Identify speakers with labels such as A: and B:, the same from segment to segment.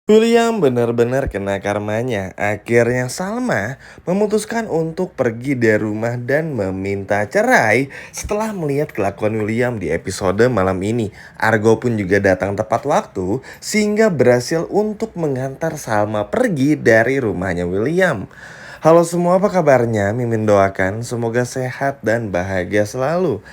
A: William benar-benar kena karmanya. Akhirnya Salma memutuskan untuk pergi dari rumah dan meminta cerai setelah melihat kelakuan William di episode malam ini. Argo pun juga datang tepat waktu sehingga berhasil untuk mengantar Salma pergi dari rumahnya William. Halo semua, apa kabarnya? Mimin doakan semoga sehat dan bahagia selalu.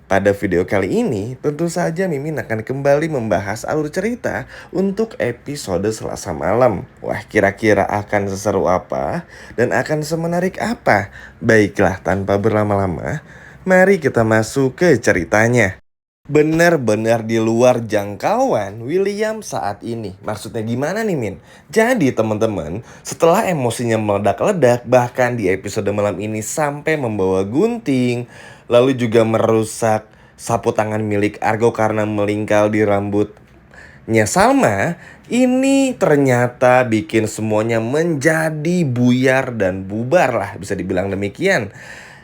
A: Pada video kali ini, tentu saja Mimin akan kembali membahas alur cerita untuk episode Selasa malam. Wah, kira-kira akan seseru apa dan akan semenarik apa? Baiklah, tanpa berlama-lama, mari kita masuk ke ceritanya. Benar-benar di luar jangkauan William saat ini. Maksudnya gimana nih Min? Jadi teman-teman, setelah emosinya meledak-ledak, bahkan di episode malam ini sampai membawa gunting, lalu juga merusak sapu tangan milik Argo karena melingkar di rambutnya Salma, ini ternyata bikin semuanya menjadi buyar dan bubar lah, bisa dibilang demikian.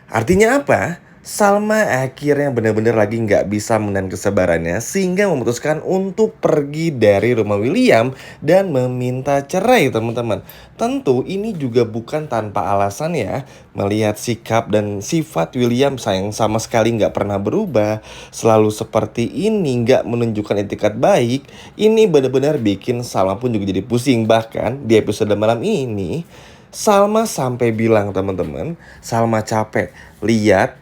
A: Artinya apa? Salma akhirnya benar-benar lagi nggak bisa menahan kesabarannya sehingga memutuskan untuk pergi dari rumah William dan meminta cerai teman-teman. Tentu ini juga bukan tanpa alasan ya. Melihat sikap dan sifat William sayang sama sekali nggak pernah berubah. Selalu seperti ini, nggak menunjukkan etikat baik. Ini benar-benar bikin Salma pun juga jadi pusing. Bahkan di episode malam ini Salma sampai bilang teman-teman, Salma capek lihat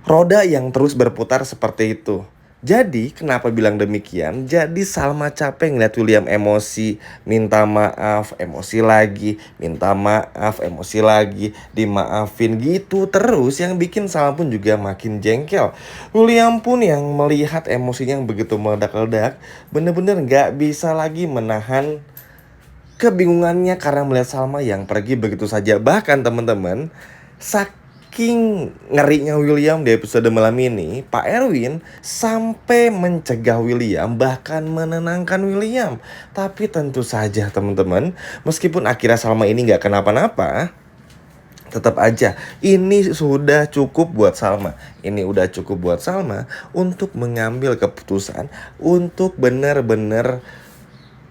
A: roda yang terus berputar seperti itu. Jadi kenapa bilang demikian? Jadi Salma capek ngeliat William emosi, minta maaf, emosi lagi, minta maaf, emosi lagi, dimaafin gitu terus yang bikin Salma pun juga makin jengkel. William pun yang melihat emosinya yang begitu meledak-ledak, bener-bener gak bisa lagi menahan kebingungannya karena melihat Salma yang pergi begitu saja. Bahkan teman-teman, saking ngerinya William di episode malam ini, Pak Erwin sampai mencegah William, bahkan menenangkan William. Tapi tentu saja teman-teman, meskipun akhirnya Salma ini nggak kenapa-napa, tetap aja ini sudah cukup buat Salma. Ini udah cukup buat Salma untuk mengambil keputusan untuk benar-benar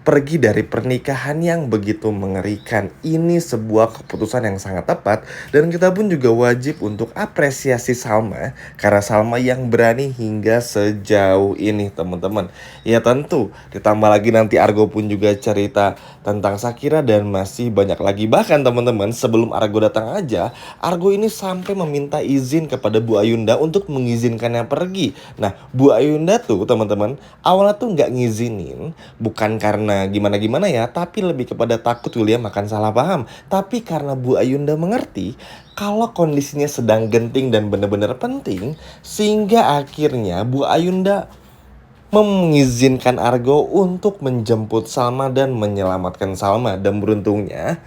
A: pergi dari pernikahan yang begitu mengerikan. Ini sebuah keputusan yang sangat tepat dan kita pun juga wajib untuk apresiasi Salma karena Salma yang berani hingga sejauh ini teman-teman. Ya tentu ditambah lagi nanti Argo pun juga cerita tentang Shakira dan masih banyak lagi. Bahkan teman-teman, sebelum Argo datang aja, Argo ini sampai meminta izin kepada Bu Ayunda untuk mengizinkannya pergi. Nah, Bu Ayunda tuh teman-teman awalnya tuh nggak ngizinin, bukan karena gimana-gimana ya, tapi lebih kepada takut William akan salah paham. Tapi karena Bu Ayunda mengerti kalau kondisinya sedang genting dan benar-benar penting, sehingga akhirnya Bu Ayunda mengizinkan Argo untuk menjemput Salma dan menyelamatkan Salma. Dan beruntungnya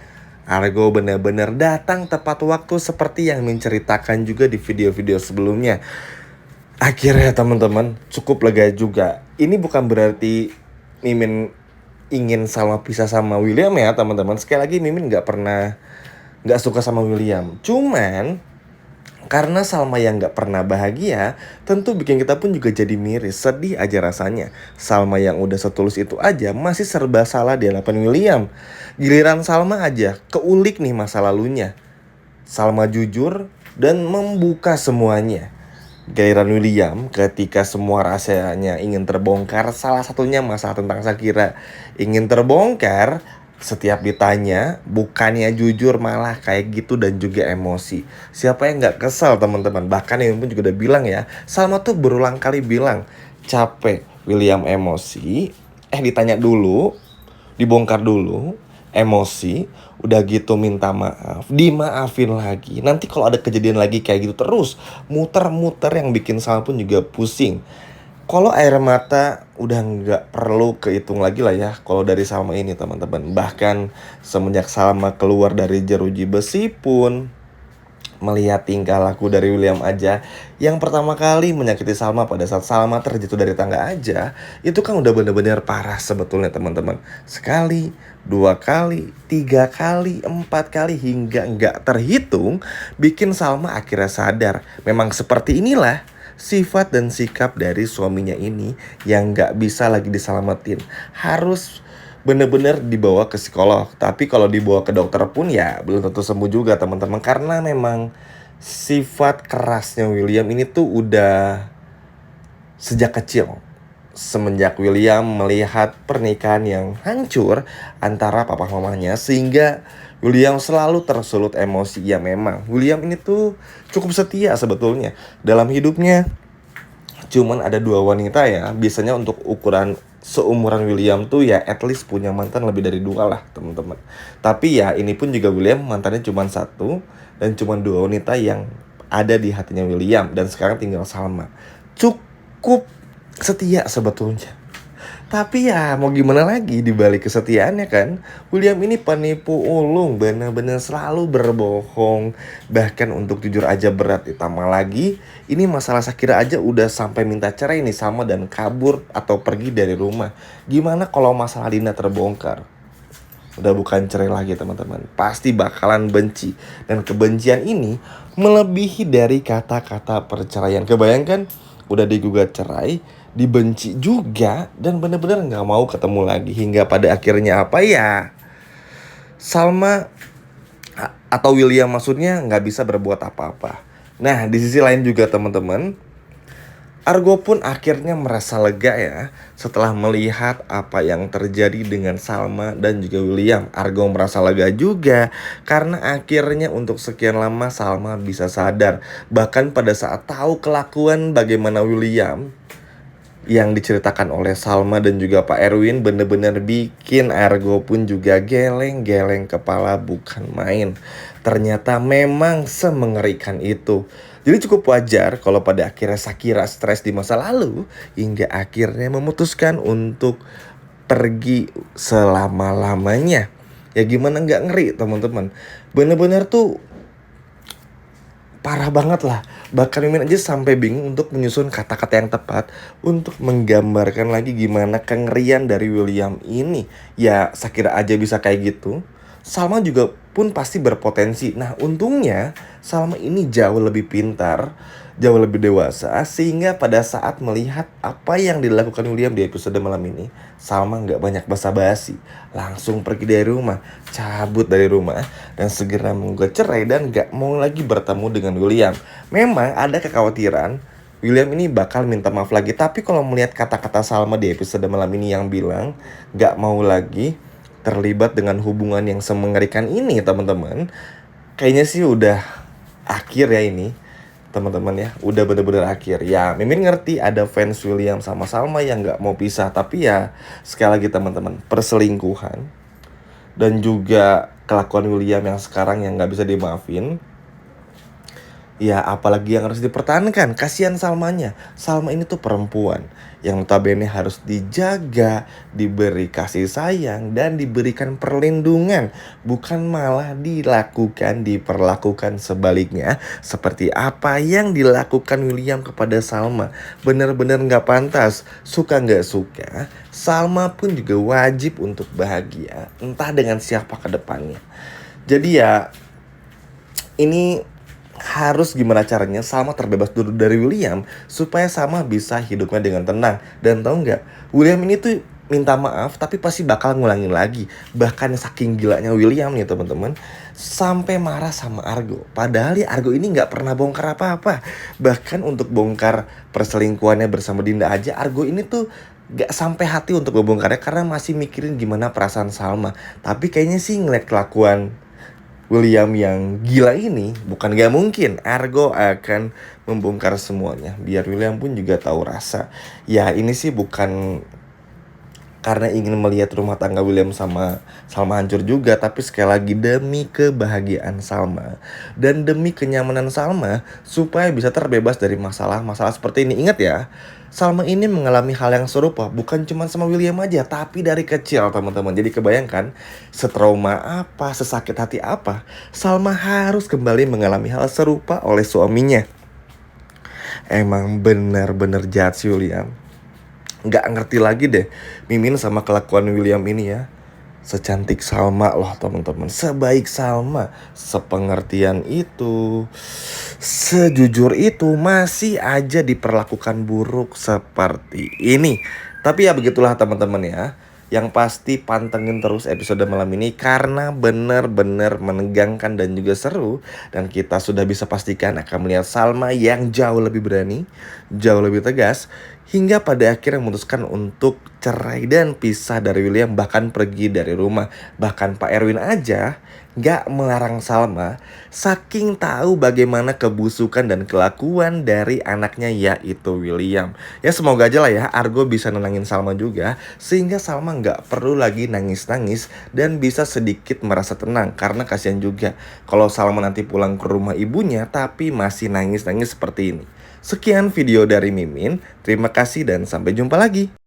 A: Argo benar-benar datang tepat waktu seperti yang menceritakan juga di video-video sebelumnya. Akhirnya teman-teman cukup lega juga. Ini bukan berarti Mimin ingin Salma pisah sama William ya teman-teman. Sekali lagi Mimin nggak suka sama William. Cuman karena Salma yang nggak pernah bahagia, tentu bikin kita pun juga jadi miris, sedih aja rasanya. Salma yang udah setulus itu aja masih serba salah di hadapan William. Giliran Salma aja keulik nih masa lalunya. Salma jujur dan membuka semuanya. Giliran William ketika semua rahasianya ingin terbongkar, salah satunya masalah tentang Shakira ingin terbongkar, setiap ditanya bukannya jujur malah kayak gitu dan juga emosi. Siapa yang nggak kesal teman-teman? Bahkan yang pun juga udah bilang ya, Salma tuh berulang kali bilang capek William emosi, ditanya dulu, dibongkar dulu, emosi, udah gitu minta maaf, dimaafin lagi. Nanti kalau ada kejadian lagi kayak gitu terus muter-muter yang bikin Salma pun juga pusing. Kalau air mata udah nggak perlu kehitung lagi lah ya kalau dari Salma ini teman-teman. Bahkan semenjak Salma keluar dari jeruji besi pun, melihat tingkah laku dari William aja yang pertama kali menyakiti Salma pada saat Salma terjatuh dari tangga aja, itu kan udah bener-bener parah sebetulnya teman-teman. Sekali, dua kali, tiga kali, empat kali hingga nggak terhitung bikin Salma akhirnya sadar memang seperti inilah sifat dan sikap dari suaminya ini yang nggak bisa lagi diselamatin. Harus bener-bener dibawa ke psikolog. Tapi kalau dibawa ke dokter pun ya belum tentu sembuh juga teman-teman. Karena memang sifat kerasnya William ini tuh udah sejak kecil. Semenjak William melihat pernikahan yang hancur antara papa mamanya, sehingga William selalu tersulut emosi. Ya memang William ini tuh cukup setia sebetulnya dalam hidupnya. Cuman ada dua wanita ya, biasanya untuk ukuran seumuran William tuh ya at least punya mantan lebih dari dua lah teman-teman. Tapi ya ini pun juga William mantannya cuma satu, dan cuma dua wanita yang ada di hatinya William, dan sekarang tinggal Salma. Cukup setia sebetulnya. Tapi ya mau gimana lagi, dibalik kesetiaannya kan, William ini penipu ulung, bener-bener selalu berbohong. Bahkan untuk jujur aja berat, ditambah lagi ini masalah Shakira aja udah sampai minta cerai nih sama dan kabur atau pergi dari rumah. Gimana kalau masalah Dinda terbongkar? Udah bukan cerai lagi teman-teman, pasti bakalan benci. Dan kebencian ini melebihi dari kata-kata perceraian. Kebayangkan udah digugat cerai, dibenci juga, dan bener-bener gak mau ketemu lagi. Hingga pada akhirnya apa ya, Salma atau William maksudnya gak bisa berbuat apa-apa. Nah di sisi lain juga teman-teman, Argo pun akhirnya merasa lega ya setelah melihat apa yang terjadi dengan Salma dan juga William. Argo merasa lega juga karena akhirnya untuk sekian lama Salma bisa sadar. Bahkan pada saat tahu kelakuan bagaimana William yang diceritakan oleh Salma dan juga Pak Erwin, bener-bener bikin Argo pun juga geleng-geleng kepala bukan main. Ternyata memang semengerikan itu. Jadi cukup wajar kalau pada akhirnya Shakira stres di masa lalu hingga akhirnya memutuskan untuk pergi selama-lamanya. Ya gimana nggak ngeri teman-teman. Bener-bener tuh parah banget lah. Bahkan Mimin aja sampai bingung untuk menyusun kata-kata yang tepat untuk menggambarkan lagi gimana kengerian dari William ini. Ya Shakira aja bisa kayak gitu, Salma juga pun pasti berpotensi. Nah untungnya Salma ini jauh lebih pintar, jauh lebih dewasa, sehingga pada saat melihat apa yang dilakukan William di episode malam ini, Salma gak banyak basa-basi, langsung pergi dari rumah, cabut dari rumah, dan segera menggugat cerai dan gak mau lagi bertemu dengan William. Memang ada kekhawatiran William ini bakal minta maaf lagi, tapi kalau melihat kata-kata Salma di episode malam ini yang bilang gak mau lagi terlibat dengan hubungan yang semengerikan ini teman-teman, kayaknya sih udah akhir ya ini teman-teman ya, udah bener-bener akhir. Ya Mimin ngerti ada fans William sama Salma yang gak mau pisah, tapi ya sekali lagi teman-teman, perselingkuhan dan juga kelakuan William yang sekarang yang gak bisa dimaafin, ya apalagi yang harus dipertahankan. Kasihan Salmanya. Salma ini tuh perempuan yang notabene harus dijaga, diberi kasih sayang, dan diberikan perlindungan. Bukan malah diperlakukan sebaliknya, seperti apa yang dilakukan William kepada Salma. Bener-bener gak pantas. Suka gak suka, Salma pun juga wajib untuk bahagia, entah dengan siapa ke depannya. Jadi ya ini harus gimana caranya Salma terbebas dulu dari William supaya Salma bisa hidupnya dengan tenang. Dan tau nggak, William ini tuh minta maaf tapi pasti bakal ngulangin lagi. Bahkan saking gilanya William nih teman-teman, sampai marah sama Argo. Padahal ya Argo ini nggak pernah bongkar apa-apa. Bahkan untuk bongkar perselingkuhannya bersama Dinda aja, Argo ini tuh gak sampai hati untuk membongkarnya karena masih mikirin gimana perasaan Salma. Tapi kayaknya sih ngeliat kelakuan William yang gila ini, bukan gak mungkin Argo akan membongkar semuanya. Biar William pun juga tahu rasa. Ya ini sih bukan karena ingin melihat rumah tangga William sama Salma hancur juga, tapi sekali lagi demi kebahagiaan Salma dan demi kenyamanan Salma supaya bisa terbebas dari masalah-masalah seperti ini. Ingat ya, Salma ini mengalami hal yang serupa bukan cuma sama William aja, tapi dari kecil teman-teman. Jadi kebayangkan setrauma apa, sesakit hati apa, Salma harus kembali mengalami hal serupa oleh suaminya. Emang benar-benar jahat si William. Gak ngerti lagi deh Mimin sama kelakuan William ini ya. Secantik Salma loh teman-teman, sebaik Salma, sepengertian itu, sejujur itu, masih aja diperlakukan buruk seperti ini. Tapi ya begitulah teman-teman ya. Yang pasti pantengin terus episode malam ini karena bener-bener menegangkan dan juga seru. Dan kita sudah bisa pastikan akan melihat Salma yang jauh lebih berani, jauh lebih tegas, hingga pada akhirnya memutuskan untuk cerai dan pisah dari William, bahkan pergi dari rumah. Bahkan Pak Erwin aja gak melarang Salma, saking tahu bagaimana kebusukan dan kelakuan dari anaknya yaitu William. Ya semoga aja lah ya Argo bisa nenangin Salma juga, sehingga Salma gak perlu lagi nangis-nangis dan bisa sedikit merasa tenang. Karena kasihan juga kalau Salma nanti pulang ke rumah ibunya tapi masih nangis-nangis seperti ini. Sekian video dari Mimin, terima kasih dan sampai jumpa lagi.